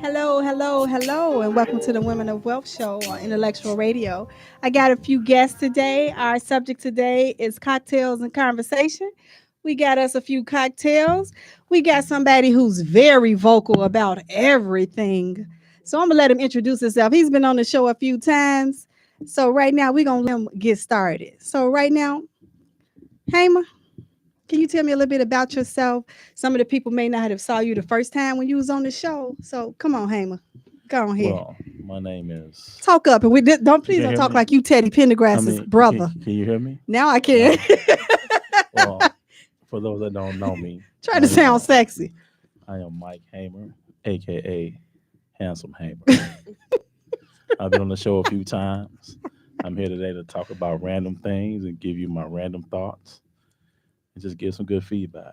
Hello, and welcome to the Women of Wealth Show on Intellectual Radio. I got a few guests today. Our subject today is cocktails and conversation. We got us a few cocktails. We got somebody who's very vocal about everything. So I'm going to let him introduce himself. He's been on the show a few times. So right now, we're going to let him get started. So right now, Hamer, can you tell me a little bit about yourself? Some of the people may not have saw you the first time when you was on the show. So come on, Hamer. Go on here. Well, my name is. Talk up, and don't talk me? like you Teddy Pendergrass's brother. Can you hear me? Now I can. Well, for those that don't know me, Try to sound sexy. I am Mike Hamer, aka Handsome Hamer. I've been on the show a few times. I'm here today to talk about random things and give you my random thoughts and just give some good feedback.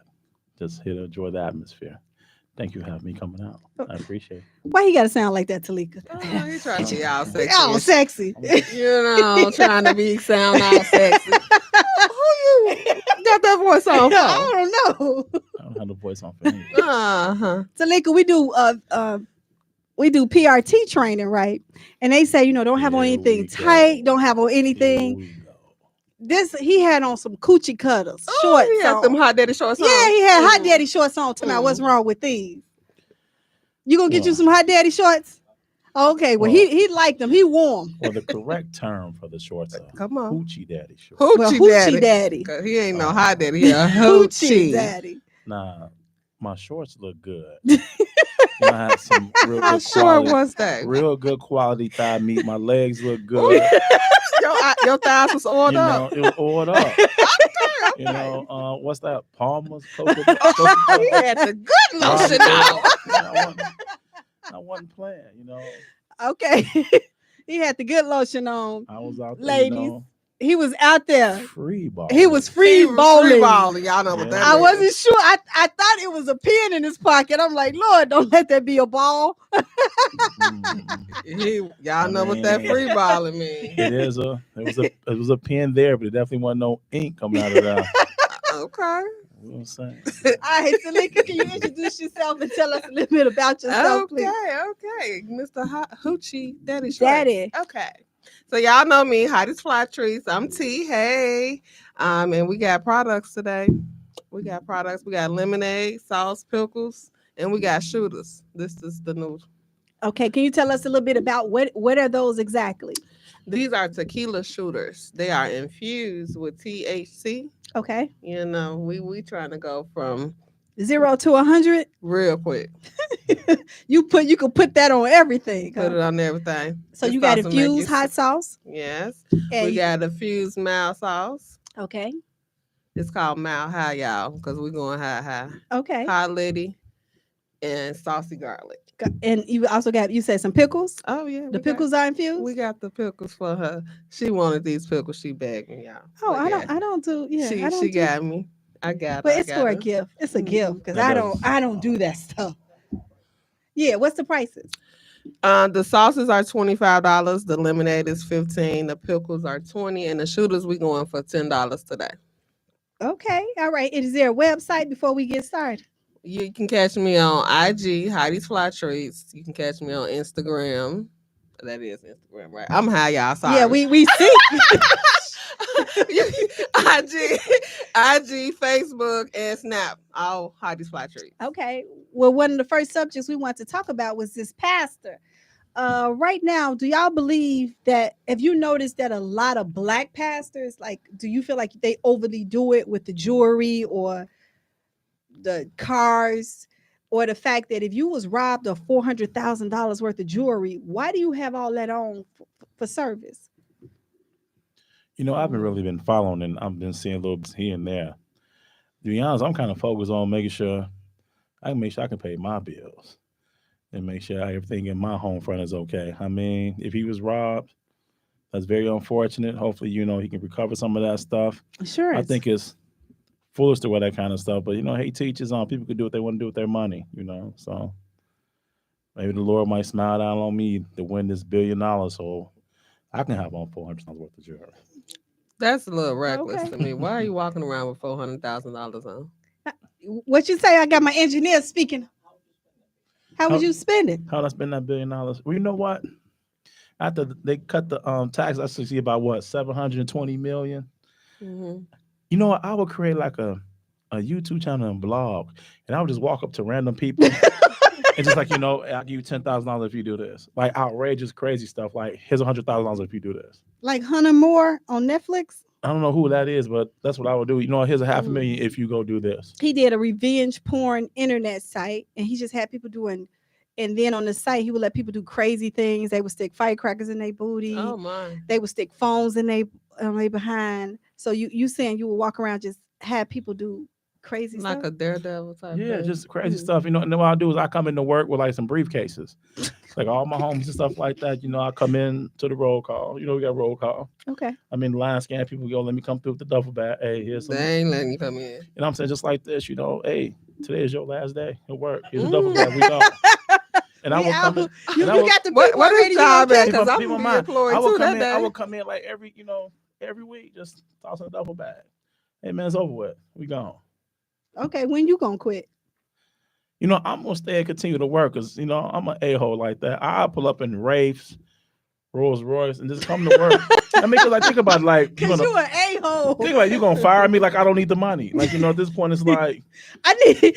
Just here to enjoy the atmosphere. Thank you for having me coming out. I appreciate it. Why you gotta sound like that, Talika? Oh, you trying to be all sexy. All sexy. Trying to sound all sexy. Who you got that voice on for? I don't know. I don't have the voice on for me. Talika, we do PRT training, right? And they say, don't have on anything tight, don't have on anything. He had on some coochie cutters, shorts. He had them hot daddy shorts on. Yeah, he had hot daddy shorts on. Tell me what's wrong with these. You gonna get you some hot daddy shorts? Okay, well he liked them. He wore them. Well, the correct term for the shorts are hoochie daddy shorts. Hoochie daddy. Cause he ain't no hot daddy. He a hoochie daddy. Nah, my shorts look good. I had some real How good short quality, was that? real good quality thigh meat. My legs look good. Your thighs was oiled up. It was oiled up. Okay. What's that? Palmer's He had the good lotion out. I wasn't playing, Okay. He had the good lotion on. I was out there, ladies. He was out there. Free ball. He was free balling. Y'all know what that I is. wasn't sure. I thought it was a pen in his pocket. I'm like, Lord, don't let that be a ball. Y'all know what that free balling means. It was a pen there, but it definitely wasn't no ink coming out of that. Okay. You know what I'm saying? All right, Talika, can you introduce yourself and tell us a little bit about yourself, please? Okay. Mr. Hoochie Daddy. Daddy. Okay. So y'all know me, Hottie's Fly Treats. I'm T. Hey. And we got products today. We got lemonade, sauce, pickles, and we got shooters. This is the new. Okay, can you tell us a little bit about what are those exactly? These are tequila shooters. They are infused with THC. Okay. We trying to go from 0 to 100 real quick. You can put that on everything. Put it on everything. So you got infused hot sauce? Yes. And we got infused mild sauce. Okay. It's called mild high, y'all, because we're going high. Okay. Hot lady and saucy garlic. And you also you said some pickles? Oh, yeah. The pickles are infused? We got the pickles for her. She wanted these pickles. She begged me, y'all. Oh, I don't do, yeah. She got me. I got But it's for a gift. It's a gift because I don't do that stuff. Yeah, what's the prices? The sauces are $25. The lemonade is $15. The pickles are $20, and the shooters we going for $10 today. Okay, all right. Is there a website before we get started? You can catch me on IG, Heidi's Fly Treats. You can catch me on Instagram. That is Instagram, right? I'm high, y'all. Sorry. Yeah, we see. IG, Facebook, and Snap. All Heidi's Fly Treats. Okay. Well, one of the first subjects we want to talk about was this pastor. Right now, do y'all believe that, have you noticed that a lot of black pastors, do you feel like they overly do it with the jewelry or the cars, or the fact that if you was robbed of $400,000 worth of jewelry, why do you have all that on for service? I've been following, and I've been seeing a little bit here and there. To be honest, I'm kind of focused on making sure I can pay my bills and make sure everything in my home front is okay. I mean, if he was robbed, that's very unfortunate. Hopefully, he can recover some of that stuff. Sure. I think it's foolish to wear that kind of stuff, but he teaches on people can do what they want to do with their money, so maybe the Lord might smile down on me to win this $1 billion so I can have on $400 worth of jewelry. That's a little reckless to me. Why are you walking around with $400,000 on? What you say? I got my engineer speaking. How would you spend it? How would I spend that $1 billion? Well, you know what? After they cut the tax, I should see about what 720 million. Mhm. You know what? I would create like a YouTube channel and blog, and I would just walk up to random people and just like I'll give you $10,000 if you do this. Like outrageous, crazy stuff. Like here's $100,000 if you do this. Like Hunter Moore on Netflix? I don't know who that is, but that's what I would do. Here's a $500,000 if you go do this. He did a revenge porn internet site, and he just had people doing. And then on the site, he would let people do crazy things. They would stick firecrackers in their booty. Oh my! They would stick phones in their behind. So you saying you would walk around just have people do crazy Like stuff? a daredevil type. Yeah, thing. just crazy stuff. And then what I'll do is I come into work with like some briefcases, like all my homes and stuff like that. I come in to the roll call. We got roll call. Okay. I'm in the line scan. People go, let me come through with the duffel bag. Hey, here's some. They ain't letting you come in. And I'm saying just like this, hey, today is your last day at work. Here's a duffel bag. We go. And I will come in. You got the what is job at? Because I'm people gonna be employed I will too come that in. day. I will come in like every week, just tossing a duffel bag. Hey man, it's over with. We gone. Okay, when you gonna quit? I'm gonna stay and continue to work because I'm an a-hole like that. I'll pull up in Wraiths, Rolls Royce, and just come to work. Because I think about like Because you an a-hole. think like you're gonna fire me like I don't need the money. Like at this point it's like I need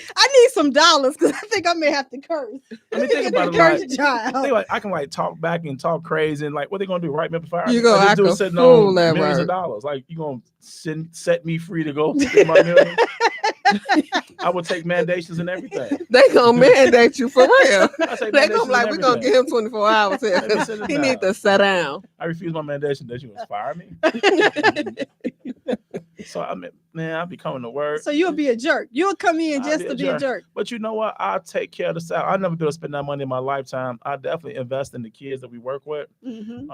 some dollars because I think I may have to curse. think about it curse like, child. think like I can like talk back and talk crazy and like what they gonna do? Right me up and fire me? You gonna Like, act this dude a sitting fool on at millions work. of dollars. Like you gonna set me free to go get my millions? I would take mandations and everything. They gonna mandate you for real. I take They mandations gonna be like, and we're gonna everything. give him 24 hours here. Let me sit it He down. need to sit down. I refuse my mandation that you gonna fire me. So I'll be coming to work. So you'll be a jerk. You'll come in I'll just be to a be a jerk. jerk. But you know what? I'll take care of the salary. I'll never be able to spend that money in my lifetime. I definitely invest in the kids that we work with. Mm-hmm.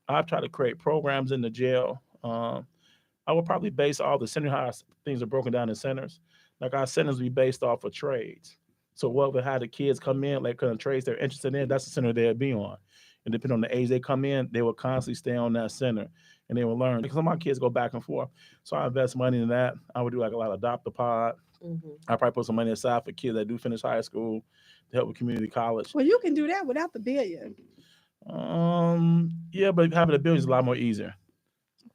I try to create programs in the jail. I would probably base all the center how things are broken down in centers. Like our centers be based off of trades. So what would have the kids come in, like kind of trades they're interested in, that's the center they'd be on. And depending on the age they come in, they will constantly stay on that center and they will learn. Because some of my kids go back and forth. So I invest money in that. I would do like a lot of adopt-a-pod. Mm-hmm. I probably put some money aside for kids that do finish high school to help with community college. Well, you can do that without the billion. Yeah, but having a billion is a lot more easier.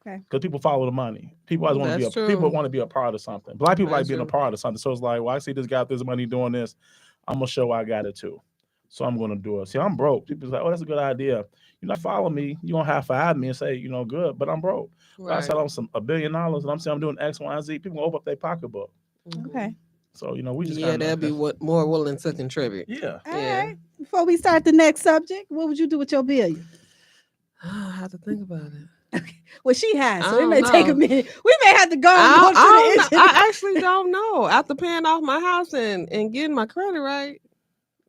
Okay. Because people follow the money. People always want to That's be true. people want to be a part of something. Black people That's like being a true. part of something. So it's like, well, I see this guy with this money doing this. I'm gonna show I got it too. So I'm gonna do it. See, I'm broke. People's like, oh, that's a good idea. Follow me. You don't have to five me and say, good, but I'm broke. Right. I said I'm $1 billion and I'm saying I'm doing X, Y, and Z. People gonna open up their pocketbook. Mhm. Okay. So we just Yeah, they'll be more willing to contribute. Yeah. All Yeah. right. Before we start the next subject, what would you do with your billion? I have to think about it. Well, she has, so I it may don't take a know. minute. We may have to go and go to the engine. I actually don't know. After paying off my house and getting my credit right,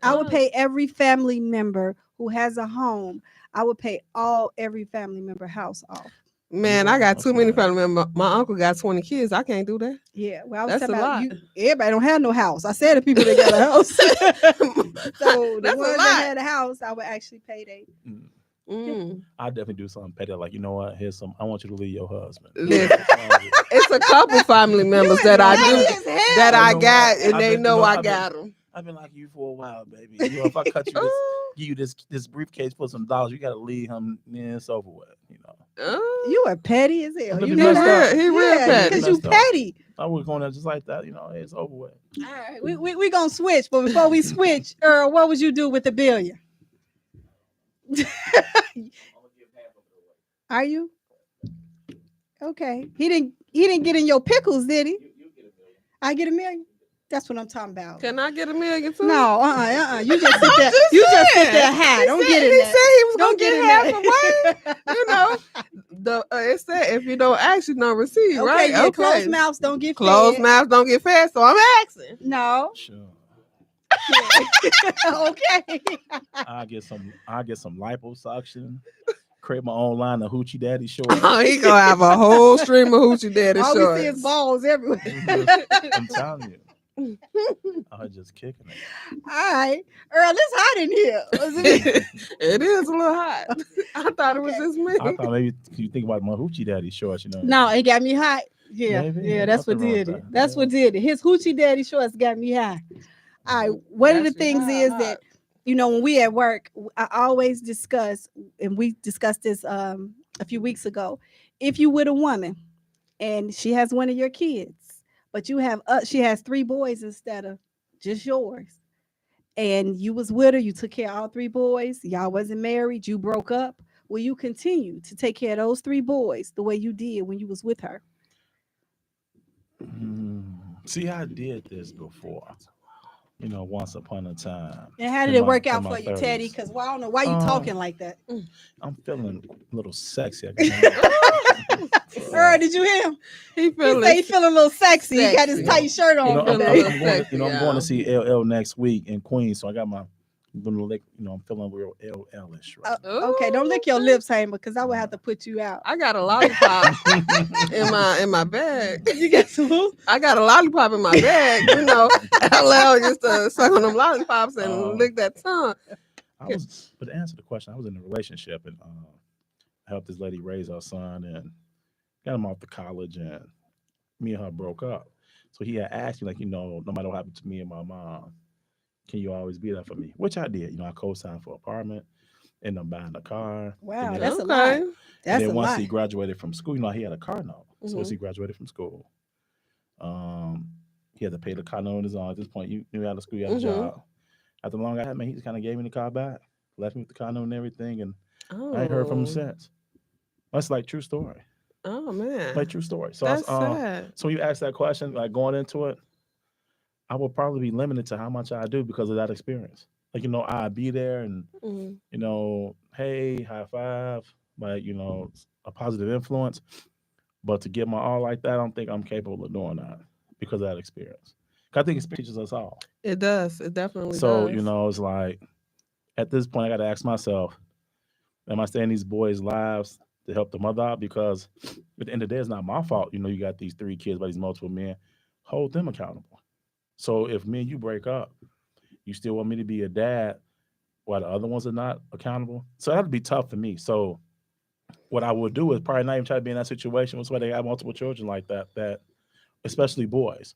I would pay every family member who has a home. I would pay every family member house off. man, I got too many family members. My uncle got 20 kids. I can't do that. Yeah, well, I was That's talking a about lot. you. Everybody don't have no house. I said the people that got a house. So the That's a ones lot. that had a house, I would actually pay they. Mm. I definitely do something petty. Like, you know what? Here's some. I want you to leave your husband. Listen, it's a couple family members that I do that I got, and they know I got them. I've been like you for a while, baby. If I cut you this, give you this briefcase for some dollars, you gotta leave him. Yeah, it's over with. You are petty as hell. He You real- know that? he real petty. because you Messed up. petty. I was going there just like that. It's over with. All right, we gonna switch, but before we switch, Earl, what would you do with the billion? Are you? Okay. He didn't get in your pickles, did he? I get $1 million. That's what I'm talking about. Can I get $1 million too? No, You just sit there. You just sit there high. Don't get in He there. said he was Don't gonna get get in half there. away. It said if you don't ask, you don't receive. Okay, Right? yeah, closed mouths don't get Closed fed. mouths don't get fed. So I'm asking. No. Sure. Okay. I get some liposuction. Create my own line of hoochie daddy shorts. Oh, he gonna have a whole stream of hoochie daddy All we see is shorts. balls everywhere. I'm telling you. I'm just kicking it. All right, Earl, it's hot in here. Isn't it? It is a little hot. I thought it was just me. I thought maybe you think about my hoochie daddy shorts, No, it got me hot. Yeah, Maybe. yeah, that's what Nothing wrong did with it. that. That's Yeah. what did it. His hoochie daddy shorts got me high. All right, one of the Got you things high, is high. that when we at work, I always discuss, and we discussed this a few weeks ago. If you with a woman and she has one of your kids, but she has three boys instead of just yours, and you was with her, you took care of all three boys, y'all wasn't married, you broke up, will you continue to take care of those three boys the way you did when you was with her? See, I did this before. Once upon a time. And how did in it my work in out my for you, Teddy? 30s. Because I don't know why you Um, talking like that. I'm feeling a little sexy. I got Earl, did you hear him? He He feeling say he feeling a little sexy. He got his Sexy. tight shirt You on know, I'm, feeling I'm, a today. little I'm going to, sexy, I'm going y'all. to see LL next week in Queens, so I got my little lick. I'm feeling real LL-ish right Okay, don't lick your lips, Hamer, because I would have to put you out. I got a lollipop now. in my bag. You get some. I got a lollipop in my bag. LL used to suck on them lollipops and lick that tongue. But to answer the question, I was in a relationship and I helped this lady raise her son and got him off to college, and me and her broke up. So he had asked me, like, no matter what happened to me and my mom, can you always be there for me? Which I did. I co-signed for an apartment, ended up buying a car. Wow, And that's a then, lot. and That's a then once lot. he graduated from school, he had a car note. So once Mhm. he graduated from school, he had to pay the car note on his own. At this point, you knew out of school, you had a Mhm. job. After long I had, man, he just kind of gave me the car back, left me with the car note and everything, and I ain't heard from him Oh, since. That's like true story. oh man, Like true story. So that's sad. so when you ask that question, like going into it, I would probably be limited to how much I do because of that experience. Like, I'd be there and, Mhm. hey, high five, like, a positive influence. But to give my all like that, I don't think I'm capable of doing that because of that experience. 'Cause I think experience teaches us all. It does. It definitely So, does. it's like at this point, I got to ask myself, am I staying in these boys' lives to help the mother out? Because at the end of the day, it's not my fault. You got these three kids by these multiple men. Hold them accountable. So if me and you break up, you still want me to be a dad while the other ones are not accountable? So that'd be tough for me. So what I would do is probably not even try to be in that situation. That's why they have multiple children like that especially boys.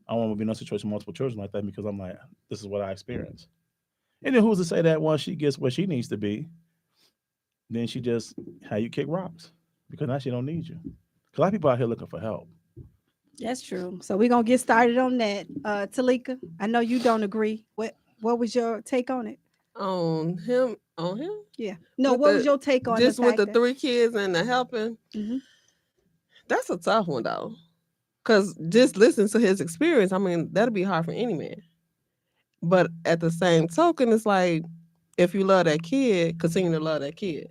I don't want to be in a situation with multiple children like that because I'm like, this is what I experienced. And then who's to say that once she gets where she needs to be, then she just how you kick rocks because now she don't need you. 'Cause a lot of people out here looking for help. That's true. So we're gonna get started on that. Talika, I know you don't agree. What was your take on it? On him, Yeah. No, with what was the your take on the just with fact the that 3 kids and the helping. Mhm. That's a tough one though, because just listen to his experience. I mean, that'll be hard for any man. But at the same token, it's like if you love that kid, continue to love that kid,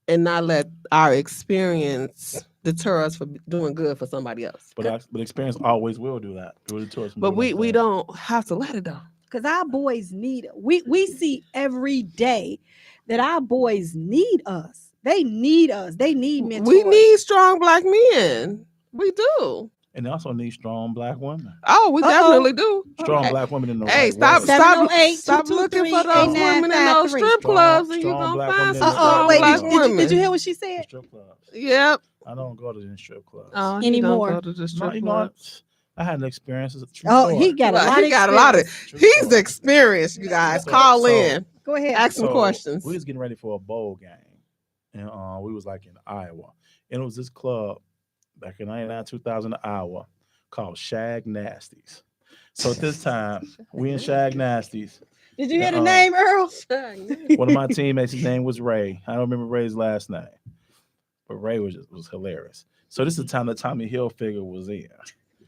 and not let our experience deter us from doing good for somebody else. But experience always will do that. It will deter us from But doing we those we things. don't have to let it though. because our boys need we see every day that our boys need us. They need us. They need mentors. We need strong black men. We do. And they also need strong black women. Oh, we definitely do. Strong Hey, black women in the Hey, right stop, way. stop, 708 stop looking for those women in those 223 strip clubs, and you Strong gonna black find women some in the strong Wait, black right women. did you hear what she The said? strip clubs. Yep. I don't go to the strip clubs. Oh, he Anymore. don't go to the No, strip you know what? clubs. I had an experience. It's a true Oh, story. he got a Well, lot of he got a lot of. experience. True He's story. experienced, you guys. So- Call so- in. Go ahead. Ask some So questions. we was getting ready for a bowl game, and we was like in Iowa, and it was this club back in 99, 2000 in Iowa called Shag Nasties. So at this time, we in Shag Nasties. Did you hear the Uh, name, Earl? One of my teammates, his name was Ray. I don't remember Ray's last name, but Ray was hilarious. So this is the time that Tommy Hilfiger was in.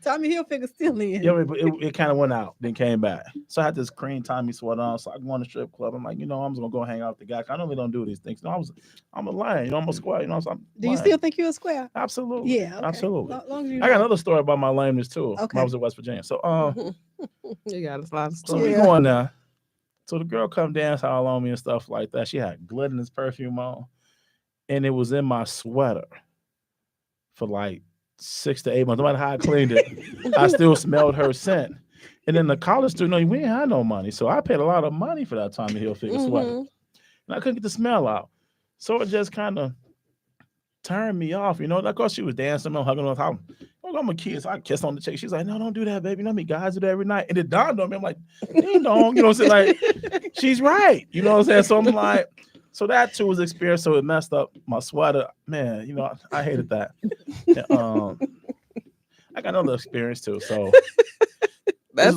Tommy Hilfiger still in. Yeah, but it kind of went out, then came back. So I had this cream Tommy sweater on. So I go on the strip club. I'm like, I'm just gonna go hang out with the guy. I normally don't do these things. I'm a lion. I'm a square. So I'm Do you lying. still think you're a square? Absolutely. Yeah, okay. Absolutely. Long as you I got know. another story about my lameness too. When Okay. I was in West Virginia. So You got a lot of so we stories. Yeah. going there. So the girl come dance all on me and stuff like that. She had glittering perfume on, and it was in my sweater for like 6 to 8 months. No matter how I cleaned it, I still smelled her scent. And then the college student, we ain't had no money, so I paid a lot of money for that Tommy Hilfiger sweater, Mhm. and I couldn't get the smell out. So it just kind of turned me off. Of course, she was dancing, I'm hugging on top. I'm I'm a kid, so I kiss on the cheek. She's like, no, don't do that, baby. You know how many guys do that every night? And it dawned on me. I'm like, ding dong. You know what I'm saying? Like, she's right. You know what I'm saying? So I'm like, so that too was experience. So it messed up my sweater. Man, you know, I hated that. And, I got another experience too. So That's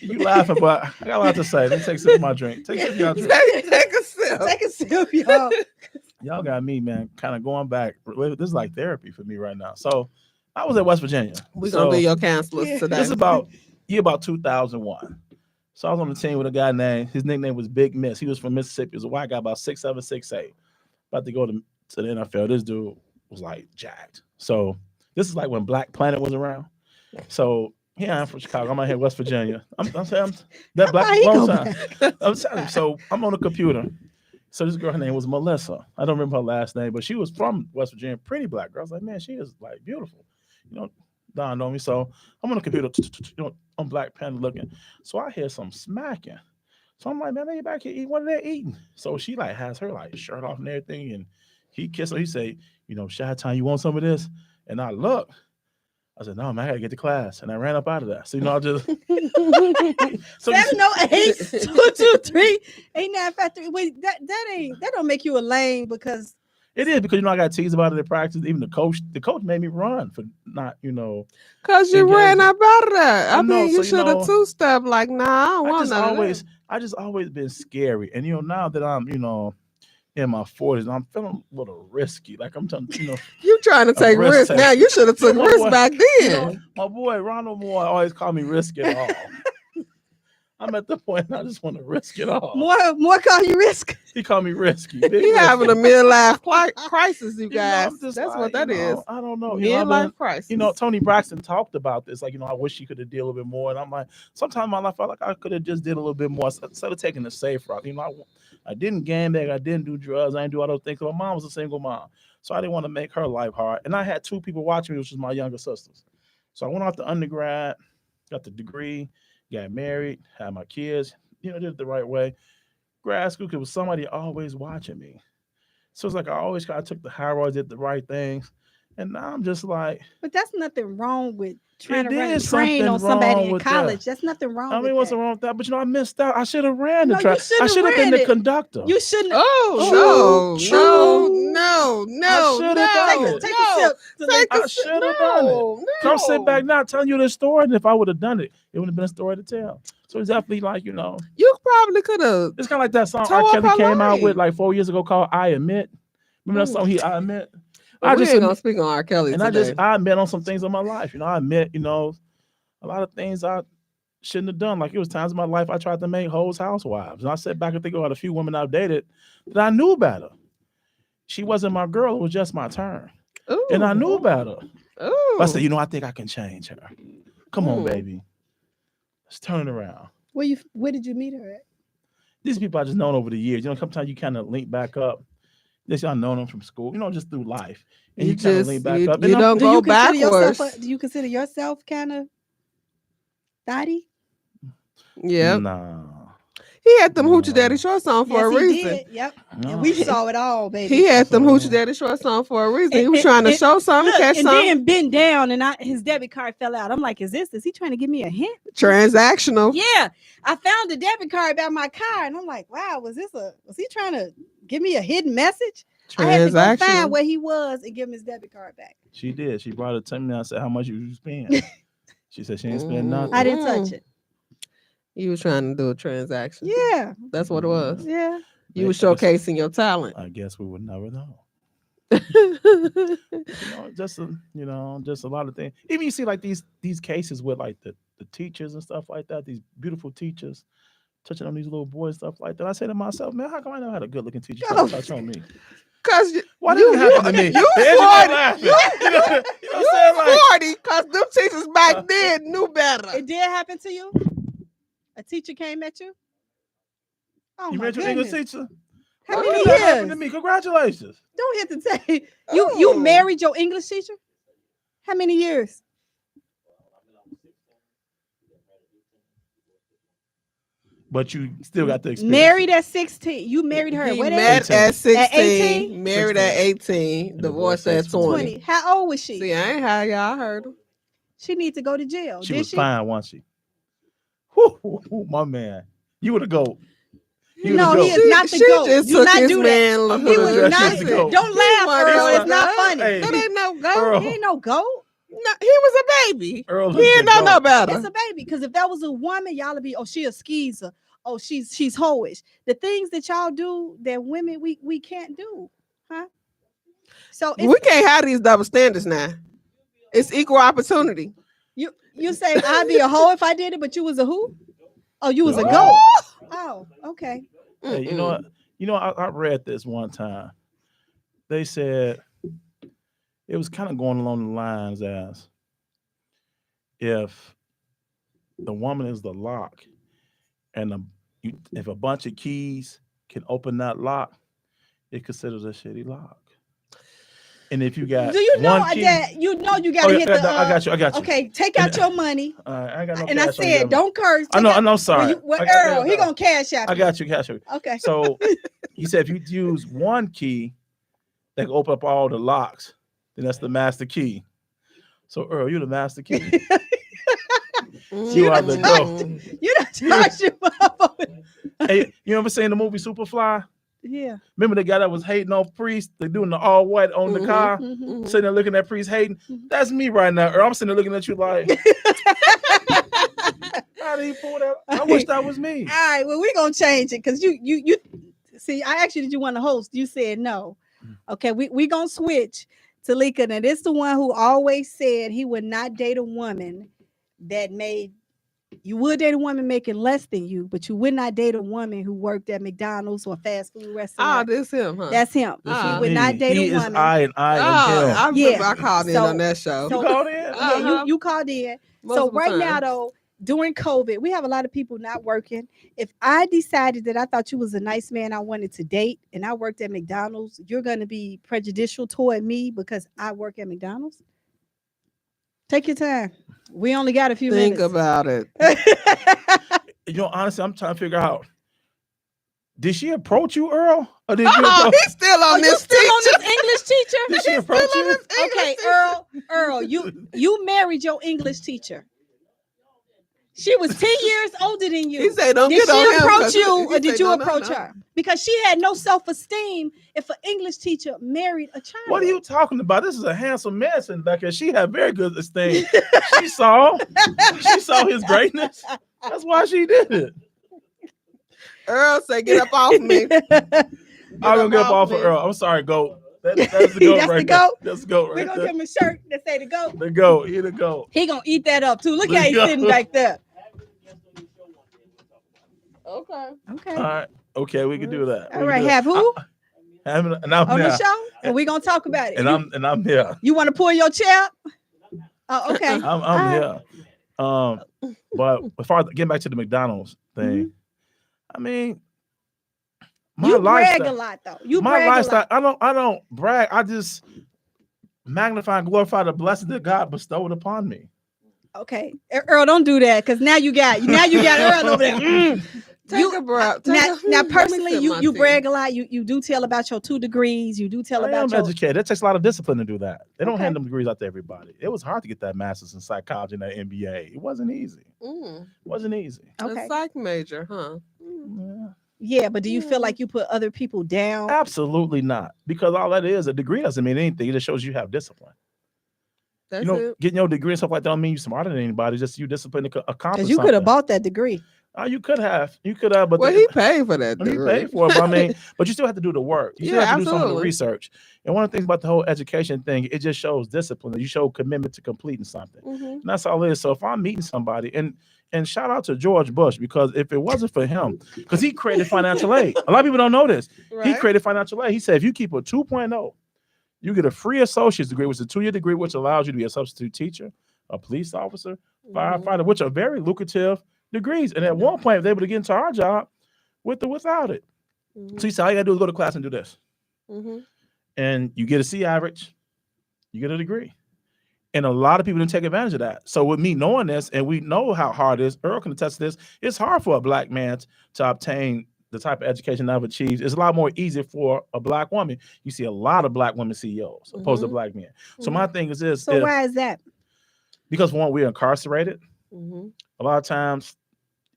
you laughing, but I got a lot to say. Let me take a sip of my drink. Take a sip of your drink. Take a sip. Take a sip, y'all. Y'all got me, man, kind of going back. This is like therapy for me right now. So I was at West Virginia. We're going to be your counselors today. This is about 2001. So I was on the team with a guy named, his nickname was Big Miss. He was from Mississippi. He was a white guy, about 6'7", 6'8". About to go to the NFL. This dude was like jacked. So this is like when Black Planet was around. So yeah, I'm from Chicago. I'm out here in West Virginia. I'm saying that black long time. I'm telling you. So I'm on the computer. So this girl, her name was Melissa. I don't remember her last name, but she was from West Virginia. Pretty black girl. I was like, man, she is like beautiful. You know, dawned on me. So I'm on the computer, on Black Panther looking. So I hear some smacking. So I'm like, man, they back here eating. What are they eating? So she like has her like shirt off and everything, and he kissed her. He say, you know, Chi-Town, you want some of this? And I look. I said, no, man, I gotta get to class. And I ran up out of that. So, you know, I just 708 223 8953. Wait, that don't make you a lame because it is, because you know I got teased about it in practice. Even the coach made me run for not, you know. Because you ran up out of that. I mean, you so, should have two-step like, nah, I don't want none of that. I just always been scary. And you know, now that I'm, you know, in my 40s, I'm feeling a little risky. Like I'm telling you know, you trying to take risks now. You should have took risks back then. You know, my boy Ronald Moore always called me risk it all. I'm at the point I just want to risk it all. More call you risk. He called me risky. He having a midlife crisis, you guys. That's like, what that is. I don't know. Midlife crisis. You know, Tony Braxton talked about this. Like, you know, I wish he could have did a little bit more. And I'm like, sometimes in my life, I felt like I could have just did a little bit more instead of taking the safe route. You know, I didn't gambling, I didn't do drugs, I didn't do all those things. My mom was a single mom, so I didn't want to make her life hard. And I had two people watching me, which was my younger sisters. So I went off to undergrad, got the degree, got married, had my kids. You know, did it the right way. Grad school, because was somebody always watching me. So it's like I took the high road, did the right things, and now I'm just like. But that's nothing wrong with trying to run a train train on somebody in college. That's nothing wrong. I mean, what's wrong with that? But you know, I missed out. I should have ran the No, track. I should have been the conductor. You shouldn't. No. Take a sip. I should have done it. Come sit back now, telling you this story, and if I would have done it, it would have been a story to tell. So it's definitely like, you know, you probably could have. It's kind of like that song R. Kelly came out with like 4 years ago called "I Admit." Remember that song? I admit. I just ain't gonna speak on R. Kelly and today. I admit on some things in my life. You know, I admit, you know, a lot of things I shouldn't have done. Like it was times in my life I tried to make hoes housewives, and I sat back and think about a few women I've dated that I knew better. She wasn't my girl; it was just my turn, and I knew better. I said, you know, I think I can change her. Come on, baby, let's turn it around. Where did you meet her at? These people I just known over the years. You know, sometimes you kind of link back up. This I known them from school, you know, just through life. And you kind of lean back up. You don't go backwards. Do you consider yourself kind of thotty? Yeah. Nah. He had them Hoochie Daddy shorts on for a reason. Did. Yep. No. And we saw it all, baby. He had them Hoochie Daddy shorts on for a reason. He was trying to show something, catch something. And then bent down, and his debit card fell out. I'm like, is he trying to give me a hint? Transactional. Yeah. I found the debit card by my car, and I'm like, wow, was he trying to give me a hidden message? I had to go find where he was and give him his debit card back. She did. She brought it to me. I said, how much you spend? She said she ain't spend nothing. I didn't touch it. You was trying to do a transaction. Yeah. That's what it was. Yeah. You were showcasing your talent. I guess we would never know. Just a lot of things. Even you see like these cases with like the teachers and stuff like that, these beautiful teachers touching on these little boys, stuff like that. I say to myself, man, how come I never had a good looking teacher touch on me? Because why didn't it happen to me? You 40, because them teachers back then knew better. It did happen to you? A teacher came at you? Oh, you met your English teacher? How many years? Happened to me? Congratulations. Don't hit the say. You married your English teacher? How many years? but you still got the experience. Married at 16. You married her. He What met age? 18. at 16, At 18? married at 18, And divorced divorced at at 20. 20. How old was she? See, I ain't how y'all heard him. She need to go to jail. She Did was she? fine, wasn't she? Whew, my man. You would have go. No, he is not the She GOAT. just Do took not his do that. man. I'm He gonna was address not. you as the GOAT. Don't laugh, He Earl. wasn't It's not no funny. Hey, That ain't no goat. Earl. He ain't no GOAT. No, he was a baby. Earl He is didn't the know no GOAT. better. It's a baby. Because if that was a woman, y'all would be, oh, she a skeezer. Oh, she's hoish. The things that y'all do that women we can't do, huh? So it's, We can't have these double standards now. It's equal opportunity. you say I'd be a hoe if I did it, but you was a who? Oh, you was a Oh. goat. Oh, okay. Hey, you know what? You know, I read this one time. They said it was kind of going along the lines as if the woman is the lock, and if a bunch of keys can open that lock, it considers a shitty lock. And if you got Do you know one key, that you gotta hit the? I got you. Okay, take out your money. I ain't got no And I cash on said, you. don't curse. I know. Take I know. out- Sorry. Earl, he gonna cash out. I got you. Cash you. Okay. So he said if you use one key that can open up all the locks, then that's the master key. So Earl, you the master key. You are the GOAT. You don't charge him up. Hey, you ever seen the movie Superfly? Yeah. Remember the guy that was hating on Priest? They doing the all white on the car, Mhm. sitting there looking at Priest hating. That's me right now, Earl. I'm sitting there looking at you like, how did he pull that? I wish that was me. All right. Well, we're gonna change it because you see. I asked you, did you want to host? You said no. Okay. We gonna switch to Lika. Now this the one who always said he would not date a woman that made. You would date a woman making less than you, but you would not date a woman who worked at McDonald's or a fast food Oh, restaurant. this him, huh? That's him. This He is would me. not date He a is woman. I and I am him. I remember Yeah. I called in So- on that show. You called in? Yeah, you called in. So Multiple right now times. though, during COVID, we have a lot of people not working. If I decided that I thought you was a nice man I wanted to date and I worked at McDonald's, you're going to be prejudicial toward me because I work at McDonald's? Take your time. We only got a few Think minutes. about it. You know, honestly, I'm trying to figure out. Did she approach you, Earl? Or did you Oh, approach? he's still on you this still on teacher. this English teacher? Did she approach you? Okay, Earl, you married your English teacher. She was 10 years older than you. He said, "Don't Did get on she him." approach 'cause you he or said, did you "No, approach no." her? Because she had no self-esteem if an English teacher married a child. What are you talking about? This is a handsome man sitting back here. She had very good esteem. She saw his greatness. That's why she did it. Earl said, "Get up off me." I'm gonna get up off of me. Earl. I'm sorry, goat. That's the goat That's right the there. goat? That's the goat We're right gonna there. give him a shirt that say the goat. The goat. He the goat. He gonna eat that up too. Look The how he's goat. sitting back there. Okay. Okay. All right. Okay, we can do that. All right. Have who And I'm on here. the show? And we're gonna talk about it. And I'm here. You want to pull your chair up? Oh, okay. I'm here. But as far as getting back to the McDonald's thing, I mean, my You brag lifestyle, a lot though. You my brag lifestyle. a lot. I don't brag. I just magnify and glorify the blessing that God bestowed upon me. Okay, Earl, don't do that because now you got Earl over there. Take a breath. Now, Let me personally, sip my you tea. brag a lot. You do tell about your 2 degrees. You do tell I am about your. educated. It takes a lot of discipline to do that. They don't Okay. hand them degrees out to everybody. It was hard to get that master's in psychology and that MBA. It wasn't easy. It wasn't easy. Okay. A psych major, huh? Yeah. Yeah, but do you feel like you put other people down? Absolutely not. Because all that is, a degree doesn't mean anything. It just shows you have discipline. That's it. Getting your degree and stuff like that don't mean you're smarter than anybody. Just you disciplined to accomplish Because you could have something. bought that degree. Oh, you could have. But Well, he paid for that. he degree. paid for it. But I mean, but you still have to do the work. You still Yeah, have to do some of the absolutely. research. And one of the things about the whole education thing, it just shows discipline. You show commitment to completing something. And that's all it is. So if I'm meeting somebody, and shout out to George Bush, because if it wasn't for him, because he created financial aid. A lot of people don't know this. He Right. created financial aid. He said if you keep a 2.0, you get a free associate's degree, which is a 2-year degree, which allows you to be a substitute teacher, a police officer, firefighter, which are very lucrative degrees. And at one point, they were able to get into our job with or without it. So he said, all you gotta do is go to class and do this. And you get a C average, you get a degree. And a lot of people didn't take advantage of that. So with me knowing this, and we know how hard it is, Earl can attest to this, it's hard for a black man to obtain the type of education I've achieved. It's a lot more easier for a black woman. You see a lot of black women CEOs opposed to black men. So my thing is this. So why is that? Because one, we're incarcerated. A lot of times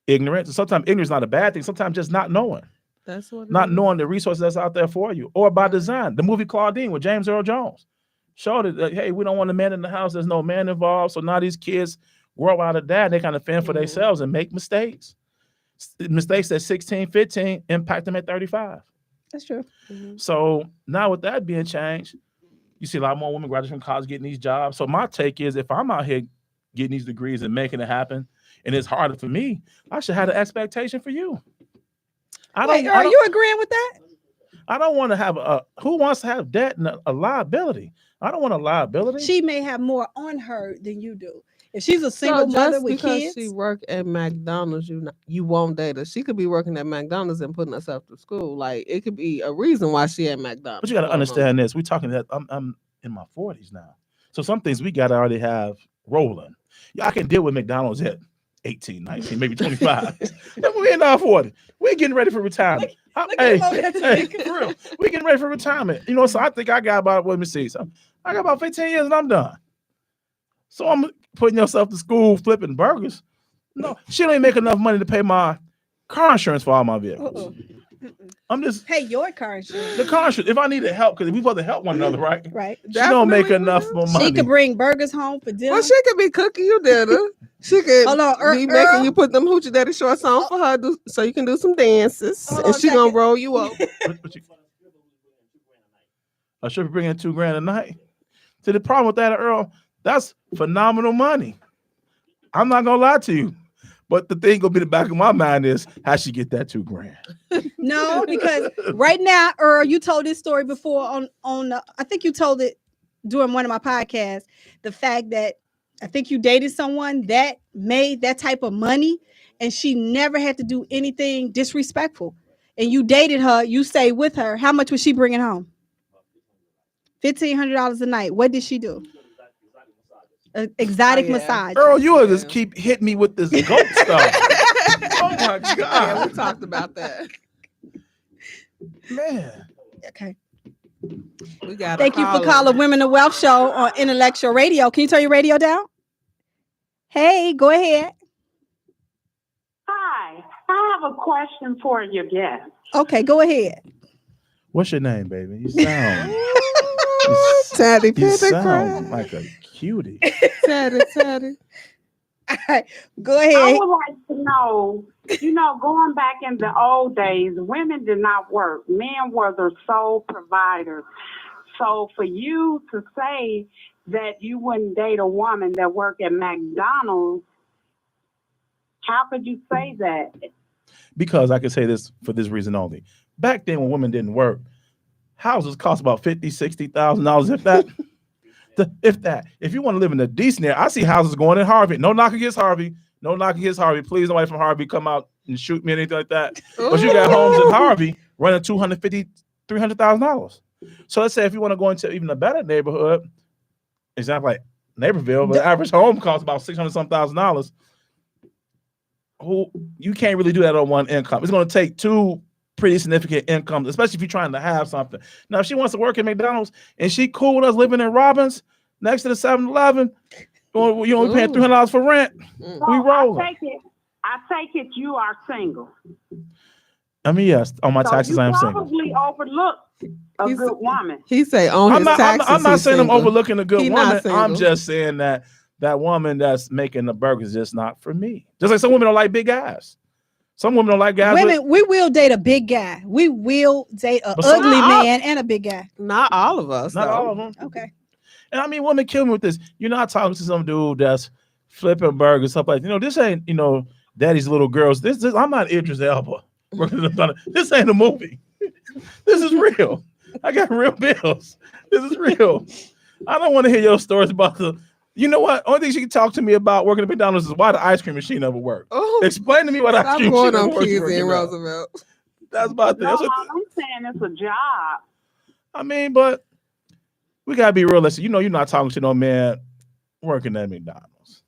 ignorance. And sometimes ignorance is not a bad thing. Sometimes just not knowing. That's what not knowing the resources that's out there for you. Or by design. The movie Claudine with James Earl Jones showed it that, hey, we don't want a man in the house. There's no man involved. So now these kids grow out of that. They kind of fend for themselves and make mistakes. Mistakes at 16, 15 impact them at 35. That's true. So now with that being changed, you see a lot more women graduating from college getting these jobs. So my take is if I'm out here getting these degrees and making it happen, and it's harder for me, I should have an expectation for you. Are you agreeing with that? I don't want to have who wants to have debt and a liability? I don't want a liability. She may have more on her than you do. If she's a single mother with kids, she work at McDonald's, you won't date her. She could be working at McDonald's and putting herself through school. Like it could be a reason why she at McDonald's. But you got to understand this. We're talking that I'm in my 40s now, so some things we got to already have rolling. Yeah, I can deal with McDonald's at 18, 19, maybe 25. We're in our 40s. We're getting ready for retirement. Hey, for real. We're getting ready for retirement. You know, so I think I got about, let me see. So I got about 15 years and I'm done. So I'm putting yourself to school flipping burgers. No, she don't even make enough money to pay my car insurance for all my vehicles. I'm just pay your car insurance. The car insurance. If I needed help, because we supposed to help one another, right? Right. She don't make enough for money. She could bring burgers home for dinner. Well, she could be cooking you dinner. She could be making you put them hoochie daddy shorts on for her, so you can do some dances, and she gonna roll you up. I should be bringing $2,000 a night. See, the problem with that, Earl, that's phenomenal money. I'm not gonna lie to you. But the thing gonna be in the back of my mind is how she get that $2,000. No, because right now, Earl, you told this story before on I think you told it during one of my podcasts. The fact that I think you dated someone that made that type of money, and she never had to do anything disrespectful. And you dated her, you stayed with her. How much was she bringing home? $1,500 a night. What did she do? Exotic massage. Earl, you will just keep hitting me with this goat stuff. Oh my God. Yeah, we talked about that. Man. Okay. We got. Thank you for calling Women of Wealth Show on Intellectual Radio. Can you turn your radio down? Hey, go ahead. Hi, I have a question for your guest. Okay, go ahead. What's your name, baby? You sound Teddy. You sound like a cutie. Teddy. All right, go ahead. I would like to know, going back in the old days, women did not work. Men were the sole providers. So for you to say that you wouldn't date a woman that worked at McDonald's, how could you say that? Because I can say this for this reason only. Back then when women didn't work, houses cost about $50,000, $60,000, if that. If you want to live in a decent area, I see houses going in Harvey. No knock against Harvey. No knock against Harvey. Please, nobody from Harvey come out and shoot me or anything like that. But you got homes in Harvey running $250,000, $300,000. So let's say if you want to go into even a better neighborhood, example like Naperville, but the average home costs about $600,000. You can't really do that on one income. It's going to take two pretty significant incomes, especially if you're trying to have something. Now, if she wants to work at McDonald's and she cool with us living in Robbins next to the 7-Eleven, we paying $300 for rent. We roll. I take it you are single. I mean, yes, on my taxes, I am single. Probably overlooked a good woman. He say on his taxes. I'm not saying I'm overlooking a good woman. I'm I'm just saying that woman that's making the burgers is just not for me. Just like some women don't like big guys. Some women don't like guys. Women, we will date a big guy. We will date an ugly man and a big guy. Not all of us. Not all of them. Okay. And I mean, women kill me with this. You're not talking to some dude that's flipping burgers, stuff like this ain't, daddy's little girls. This I'm not Idris Elba. This ain't a movie. This is real. I got real bills. This is real. I don't want to hear your stories about you know what? Only thing she can talk to me about working at McDonald's is why the ice cream machine never worked. Oh, explain to me what ice cream machine never works. In Roosevelt. That's about that. I'm saying it's a job. I mean, but we gotta be realistic. You're not talking to no man working at McDonald's.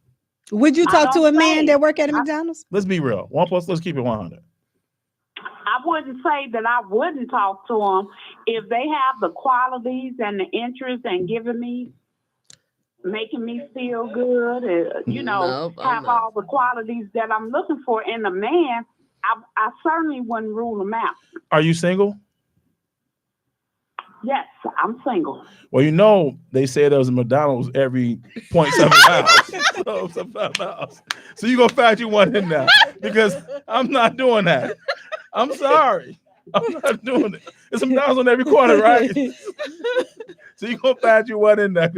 Would you I talk to a don't man say. that work at a McDonald's? Let's be real. Let's keep it 100. I wouldn't say that I wouldn't talk to them if they have the qualities and the interest and making me feel good, Nope, I'm have not. all the qualities that I'm looking for in a man. I certainly wouldn't rule them out. Are you single? Yes, I'm single. Well, they say there's a McDonald's every 0.7 miles. So, 5 miles. So you're going to find you one in there because I'm not doing that. I'm sorry. I'm not doing it. There's some McDonald's on every corner, right? So you're going to find you one in there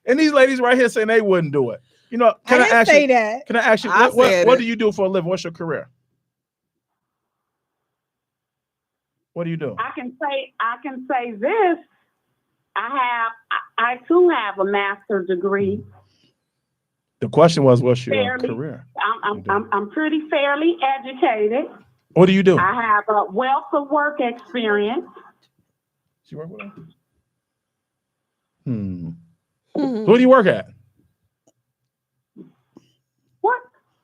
and these ladies right here saying they wouldn't do it. Can I I didn't ask say you? that. Can I ask you I what said what it. do you do for a living? What's your career? What do you do? I can say this. I too have a master's degree. The question was, what's your Fairly. career? I'm pretty fairly educated. What do you do? I have a wealth of work experience. She work with her? Who do you work at?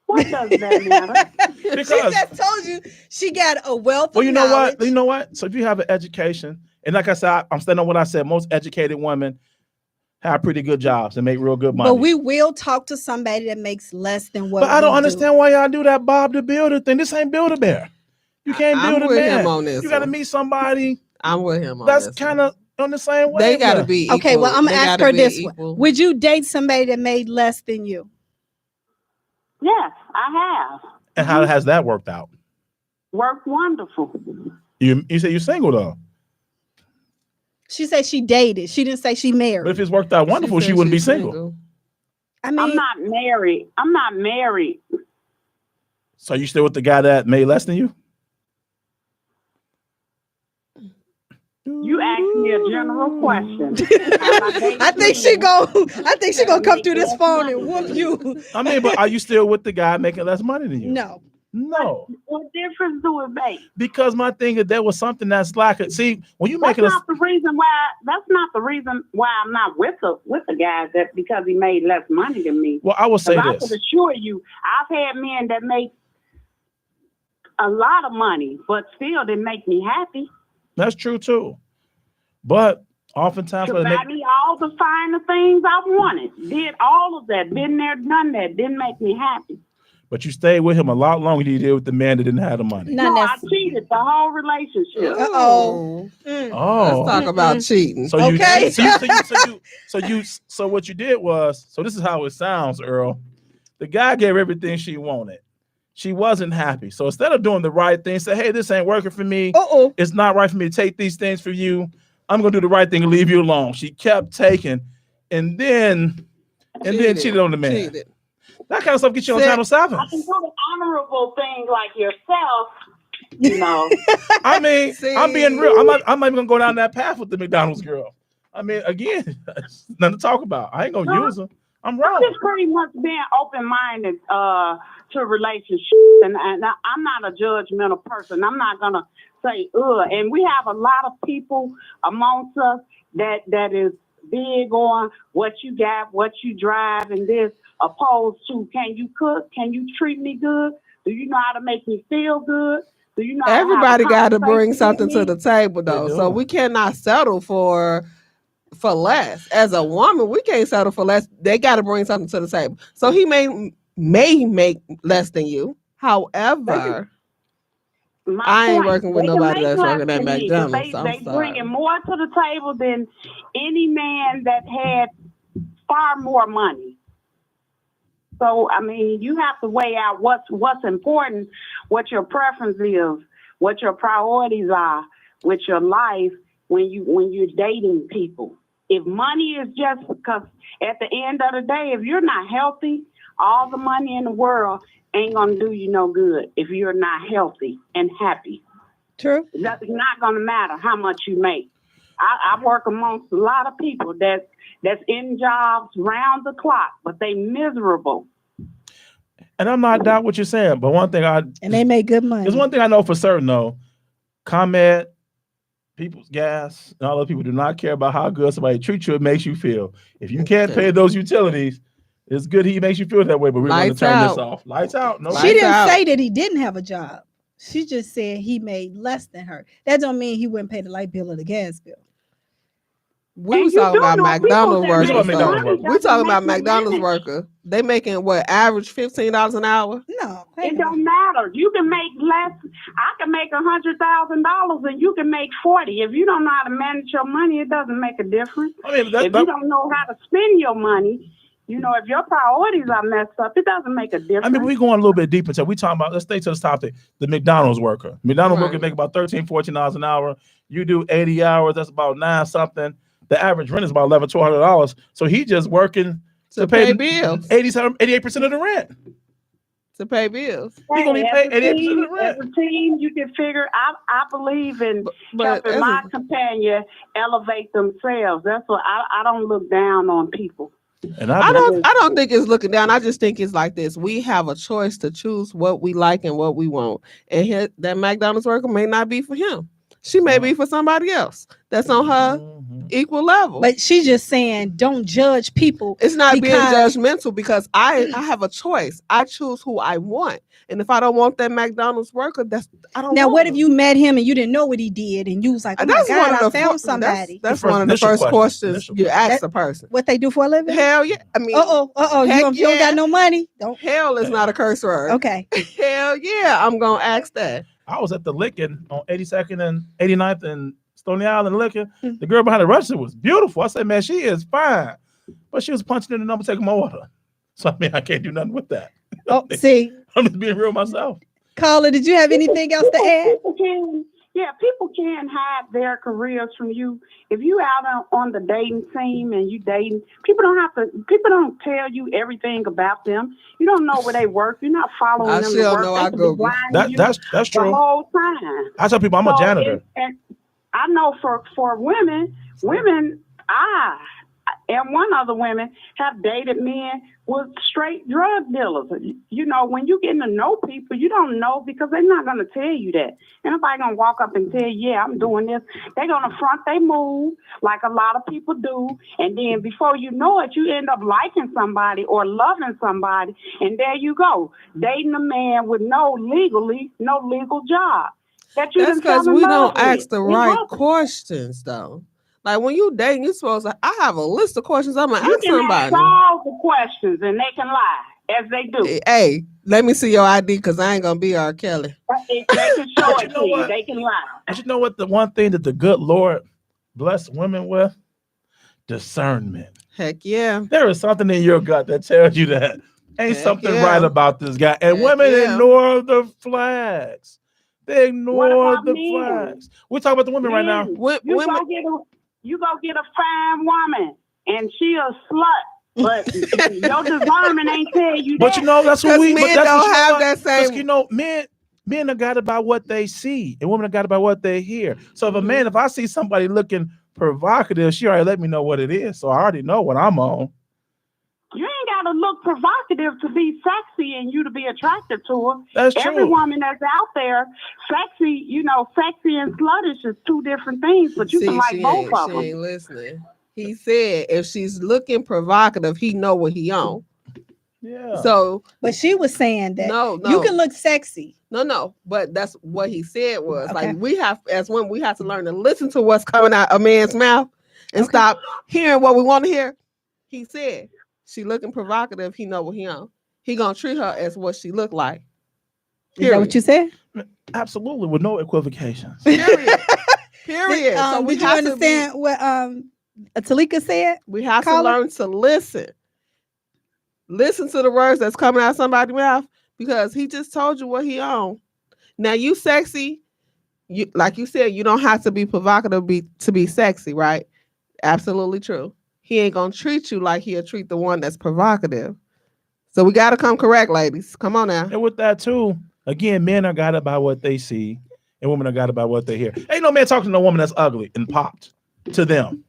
What does that matter? She Because just told you she got a wealth well, of you know knowledge. what? You know what? So if you have an education, and like I said, I'm standing on what I said. Most educated women have pretty good jobs and make real good money. But we will talk to somebody that makes less than what But I don't we understand why y'all do that Bob the Builder thing. This ain't Build a Bear. You can't I'm build a with man. him on this You got to one. meet somebody I'm with him on that's this kind one. of on the same way. They got to be equal. Okay, well, I'm They gonna ask gotta her be this equal. one. Would you date somebody that made less than you? Yes, I have. And how has that worked out? Worked wonderful. You say you're single though. She said she dated. She didn't say she But married. if it's worked out wonderful, she said wouldn't be she's single. I I'm mean, not married. So you still with the guy that made less than you? You asked me a general question. I think she gonna come through this phone and whoop you. I mean, but are you still with the guy making less money than you? No. No. What difference do it make? Because my thing is there was something that's like it. See, when you That's making not the reason why. That's not the reason why I'm not with the guy. That because he made less money than me. well, I will say 'Cause I this. can assure you, I've had men that make a lot of money, but still didn't make me happy. That's true too. But oftentimes To when they buy make, me all the finer things I wanted, did all of that, been there, done that, didn't make me happy. but you stayed with him a lot longer than you did with the man that didn't have the money. Not No, I necessarily. cheated the whole relationship. Uh-oh. Oh. Let's talk about cheating. So you Okay. so what you did was, so this is how it sounds, Earl. The guy gave everything she wanted. She wasn't happy. So instead of doing the right thing, say, hey, this ain't working for me. Uh-oh. It's not right for me to take these things from you. I'm gonna do the right thing and leave you alone. She kept taking and then cheated on the man. Cheated. That kind of stuff gets you on Sit. Channel 7. I can do the honorable thing like yourself, you know. I mean, See. I'm being real. I'm not even gonna go down that path with the McDonald's girl. I mean, again, nothing to talk about. I ain't gonna use her. I'm I'm wrong. just pretty much being open-minded to relationships, and I'm not a judgmental person. I'm not gonna say ugh. And we have a lot of people amongst us that is big on what you got, what you drive, and this opposed to can you cook? Can you treat me good? Do you know how to make me feel good? Do you know how to have a Everybody got to bring conversation with something to me? the table, though. They So do. we cannot settle for less. As a woman, we can't settle for less. They got to bring something to the table. So he may make less than you. However, My I ain't point, working with they can nobody make that's less working at than me, 'cause McDonald's. I'm They sorry. bringing more to the table than any man that had far more money. So I mean, you have to weigh out what's important, what your preference is, what your priorities are with your life when you're dating people. If money is just because at the end of the day, if you're not healthy, all the money in the world ain't gonna do you no good if you're not healthy and happy. True. That's not gonna matter how much you make. I work amongst a lot of people that's in jobs round the clock, but they miserable. And I'm not doubt what you're saying, but one thing And they make good money. there's one thing I know for certain though. ComEd, People's Gas, and all those people do not care about how good somebody treats you. It makes you feel. If you can't pay those utilities, It's good he makes you feel that way, but we're going to Lights turn this out. off. Lights out. No. She Lights didn't out. say that he didn't have a job. She just said he made less than her. That don't mean he wouldn't pay the light bill or the gas bill. We And was you talking do about know McDonald's people that make workers. McDonald's though. workers. We talking about Doesn't make no McDonald's money. worker. They making what, average $15 an hour? No, It don't matter. You can make less. I can make $100,000 and you can make 40. If you don't know how to manage your money, it doesn't make a difference. I mean, If you don't know how to spend your money, if your priorities are messed up, it doesn't make a difference. I mean, we're going a little bit deeper. So we talking about, let's stay to the topic, the McDonald's worker. McDonald's Right. worker make about $13, $14 an hour. You do 80 hours, that's about 9 something. The average rent is about $1,100, $1,200. So he just working To pay pay bills. 88% of the rent. To pay bills. He gonna be paid 88% of the As rent. a team, you can figure. I believe in But helping as my a- companion elevate themselves. That's what I don't look down on people. And I don't think it's looking down. I just think it's like this. We have a choice to choose what we like and what we want. And that McDonald's worker may not be for him. She may be for somebody else that's on her equal level. But she's just saying, don't judge people. It's not because- being judgmental because I have a choice. I choose who I want. And if I don't want that McDonald's worker, I don't Now, want what if him. you met him and you didn't know what he did, and you was like, "Oh my That's God, one of I the found fir- somebody." That's The one of the initial first question. questions Initial you ask question. a person. What they do for a living? Hell yeah. I mean, You heck don't, you don't yeah. got no money. Don't. hell is not a curse word. Okay. Hell yeah. I'm going to ask that. I was at the Licking on 82nd and 89th and Stony Island Licking. Mm. The girl behind the register was beautiful. I said, man, she is fine. But she was punching in the number, taking my order. So, I mean, I can't do nothing with that. Oh, see, I'm just being real myself. Caller, did you have anything else to add? People can hide their careers from you. If you out on the dating scene and you dating, people don't tell you everything about them. You don't know where they work. You're not following I them still to work. know They I could be Google. blinding you That's the true. whole time. I tell people I'm a So janitor. and I know for women, I and one other women have dated men with straight drug dealers. When you getting to know people, you don't know because they're not going to tell you that. And nobody going to walk up and tell you, yeah, I'm doing this. They're going to front they move like a lot of people do. And then before you know it, you end up liking somebody or loving somebody. And there you go, dating a man with no legal job. That you That's done fell because in we love don't ask with. the It right wasn't. questions, though. Like when you dating, you're supposed to. I have a list of questions I'm gonna You ask can ask somebody. all the questions and they can lie, as they do. Hey, let me see your ID because I ain't gonna be R. Kelly. If they can show But you it know to you, what? they can lie. But you know what? The one thing that the good Lord bless women with? Discernment. Heck yeah. There is something in your gut that tells you that ain't Heck something yeah. right about this guy. And Heck women yeah. ignore the flags. They ignore about the men? flags. We're talking about the women right now. Men, Wo- you women- go get a fine woman and she a slut, but your discernment ain't tell you But that. you know, that's what Because we men but that's don't what you know have what? that 'Cause, same. men are got about what they see, and women are got about what they hear. So if I see somebody looking provocative, she already let me know what it is. So I already know what I'm on. You ain't got to look provocative to be sexy and you to be attracted to her. That's Every true. woman that's out there, sexy and sluttish is two different things, but you can like both of She them. ain't listening. He said if she's looking provocative, he know what he on. Yeah. So But she was saying that no. you can look sexy. No, but that's what he said was Okay. like we have as women we have to learn to listen to what's coming out a man's mouth and Okay. stop hearing what we want to hear. He said she looking provocative. He know what he on. He gonna treat her as what she look like. Is that what you said? Absolutely, with no equivocations. Period. Period. So we did you have to be- understand what Talika said? We have Caller? to learn to listen. Listen to the words that's coming out of somebody's mouth because he just told you what he on. Now you sexy. You like you said, you don't have to be provocative to be sexy, right? Absolutely true. He ain't gonna treat you like he'll treat the one that's provocative. So we gotta come correct, ladies. Come on now. And with that too, again, men are guided by what they see, and women are guided by what they hear. Ain't no man talking to a woman that's ugly and popped to them.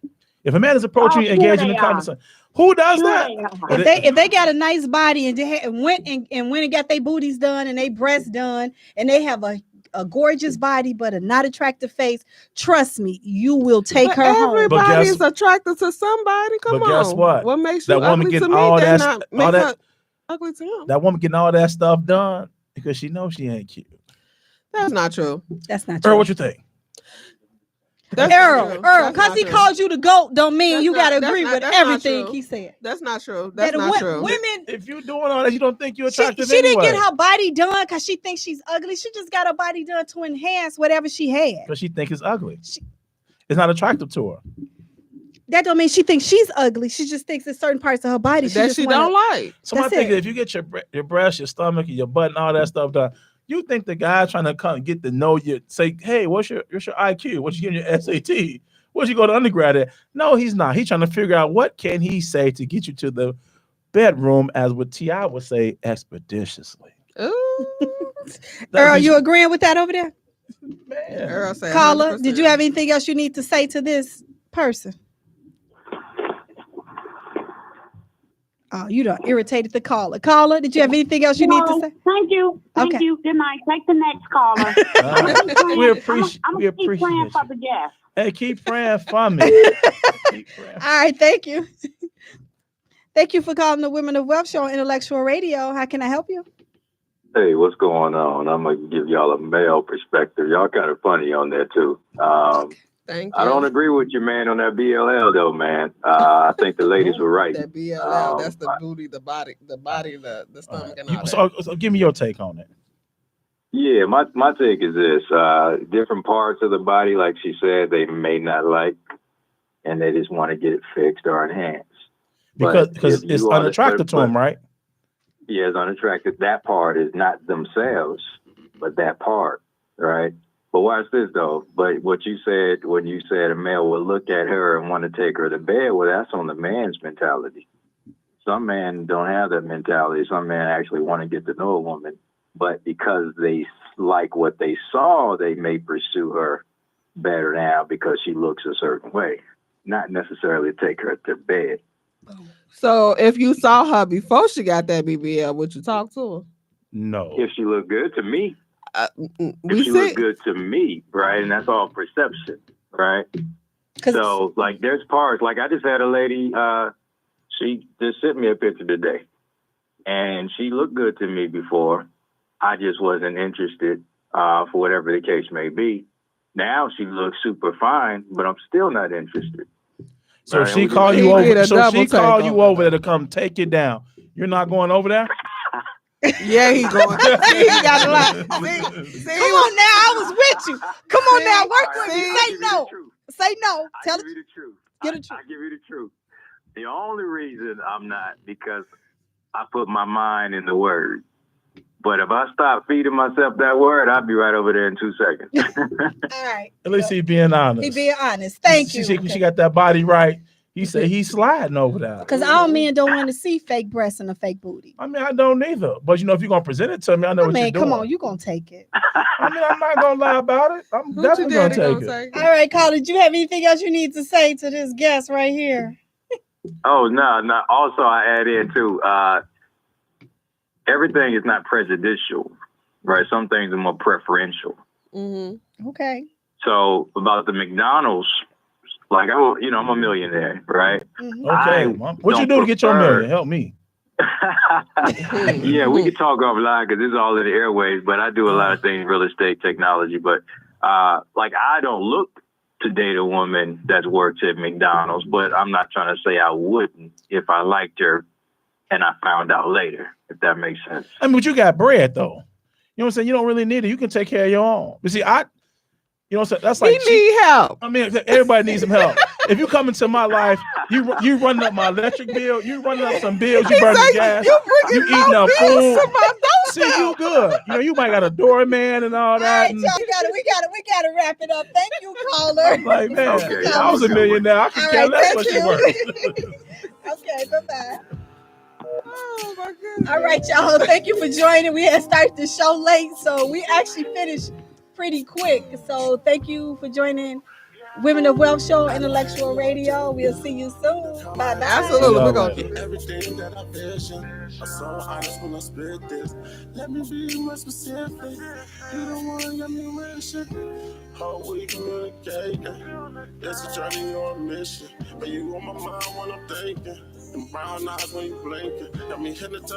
If a man is approaching you, Oh, sure engaging they in are. conversation, who does Sure that? they are. If they got a nice body and they went and got their booties done and they breasts done and they have a a gorgeous body but a not attractive face, trust me, you will take her home. Everybody's attracted to somebody. Come on. But guess what? What makes you That woman ugly to getting me? all That that, not all make that, her ugly to him. that woman getting all that stuff done because she knows she ain't cute. That's not true. That's not true. Earl, what you think? That's not Earl, true. Earl, That's because not he true. called you the GOAT don't mean That's you not- got to that's agree not- with that's not everything true. he said. That's not true. That's That not wo- true. Women, If you're doing all that, you don't think you're she attractive didn't anyway. get her body done because she thinks she's ugly. She just got her body done to enhance whatever she had. Because she thinks it's ugly. It's not attractive to her. That don't mean she thinks she's ugly. She just thinks it's certain parts of her body That just she wanna- don't like. So I That's think it. that if you get your breast, your stomach, your butt, and all that stuff done, you think the guy trying to come get to know you, say, hey, what's your IQ? What you getting your SAT? What you go to undergrad at? No, he's not. He's trying to figure out what can he say to get you to the bedroom, as what T.I. would say, expeditiously. Ooh. Earl, you agreeing with that over there? Man. Earl said Caller, 100%. did you have anything else you need to say to this person? Oh, you done irritated the caller. Caller, did you have anything else you need to No, say? Thank you. Thank Okay. you. Good night. Take the next caller. We appreciate I'm we gonna keep praying appreciate for you. the guest. Hey, keep praying for me. Keep praying. All right, thank you. Thank you for calling the Women of Wealth Show on Intellectual Radio. How can I help you? Hey, what's going on? I'm going to give y'all a male perspective. Y'all kind of funny on there, too. Thank you. I don't agree with your man on that BLL, though, man. I think the ladies were right. That BLL, that's the booty, the body, the stomach, and all that. So give me your take on it. Yeah, my take is this. Different parts of the body, like she said, they may not like, and they just want to get it fixed or enhanced. Because But if it's you are unattractive to them, right? Yeah, it's unattractive. That part is not themselves, but that part, right? But watch this, though. But what you said, when you said a male will look at her and want to take her to bed, well, that's on the man's mentality. Some men don't have that mentality. Some men actually want to get to know a woman, but because they like what they saw, they may pursue her better now because she looks a certain way, not necessarily take her to bed. So if you saw her before she got that BBL, would you talk to her? No. If she looked good to me, We if she see. looked good to me, right? And that's all perception, right? So, like, there's parts. Like, I just had a lady, she just sent me a picture today. And she looked good to me before. I just wasn't interested for whatever the case may be. Now she looks super fine, but I'm still not interested. So Right, she we call just- you He need over. a So double she call take you over over that. there to come take you down. You're not going over there. Yeah, he going. See, he got a lot. See, Come on now, I was with you. Come on now, work with me. I'll Say give you no. the truth. Say no. I Tell give it. you the truth. Get the I truth. give you the truth. The only reason I'm not because I put my mind in the word. But if I stop feeding myself that word, I'll be right over there in 2 seconds. All right. At least he being honest. He being honest. Thank you. She got that body right. He said he's sliding over there. Because all men don't want to see fake breasts and a fake booty. I mean, I don't either. But you know, if you're gonna present it to me, I know I what you're mean, doing. come on, you gonna take it. I mean, I'm not gonna lie about it. I'm What definitely your gonna daddy take gonna it. say? All right, Carl, did you have anything else you need to say to this guest right here? Oh, no. Also, I add in, too, everything is not prejudicial, right? Some things are more preferential. Mm-hmm. Okay. So about the McDonald's, like, I'm a millionaire, right? Mhm. Okay. I What you don't do to get your prefer- million? Help me. Yeah, we could talk offline because this is all in the airways, but I do a lot of things, real estate, technology. But like, I don't look to date a woman that's worked at McDonald's, but I'm not trying to say I wouldn't if I liked her and I found out later, if that makes sense. I mean, but you got bread though. You know what I'm saying? You don't really need it. You can take care of your own. But see, you know what I'm saying? That's like He need help. I mean, everybody needs some help. If you come into my life, you running up my electric bill, you running up some bills, you burning gas, You you bringing eating up food. to my See, you good. You know, you might got a doorman and all All that. right, And y'all, we gotta wrap it up. Thank you, caller. I'm like, man, Okay, if I was a millionaire, I could All care right, less thank what she you. works. Okay, bye-bye. Oh my goodness. All right, y'all. Thank you for joining. We had started the show late, so we actually finished pretty quick. So thank you for joining Women of Wealth Show, Intellectual Radio. We'll see you soon. Bye-bye. Absolutely, we're gonna See do y'all this. Everything that I vision, I'm so honest when I spit this. Let me be more specific. You don't want to get me conversation. How we communicating? It's a journey or a mission. But you on my mind when I'm thinking. And brown eyes when you blinking. Got me hypnotized.